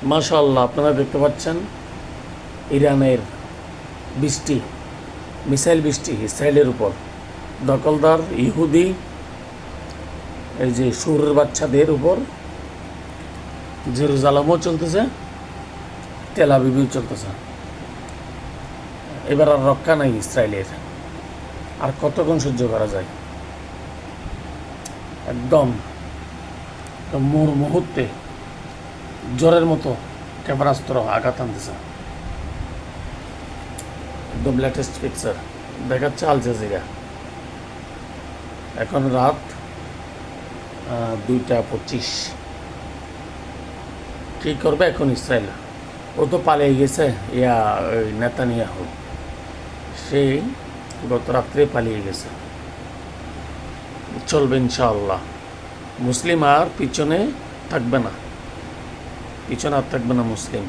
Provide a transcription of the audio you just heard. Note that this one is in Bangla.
মাশাআল্লাহ, আপনারা দেখতে পাচ্ছেন ইরানের বৃষ্টি, মিসাইল বৃষ্টি ইসরায়েলের উপর। দখলদার ইহুদি এই যে সুরের বাচ্চাদের উপর জেরুজালেমও চলতেছে, তেল আবিবও চলতেছে। এবার আর রক্ষা নাই ইসরায়েলের। আর কতক্ষণ সহ্য করা যায়? একদম মুহূর্তে জ্বরের মতো ক্ষেপণাস্ত্র আঘাত আনতেছে। একদম লেটেস্ট পিকচার দেখাচ্ছে আল জাজিরা। এখন রাত 2:25। কী করবে এখন ইসরায়েল? ও তো পালিয়ে গেছে, ওই নেতানিয়াহু, সেই গত রাত্রে পালিয়ে গেছে। চলবে ইনশাআল্লাহ। মুসলিম আর পিছনে থাকবে না, মুসলিম।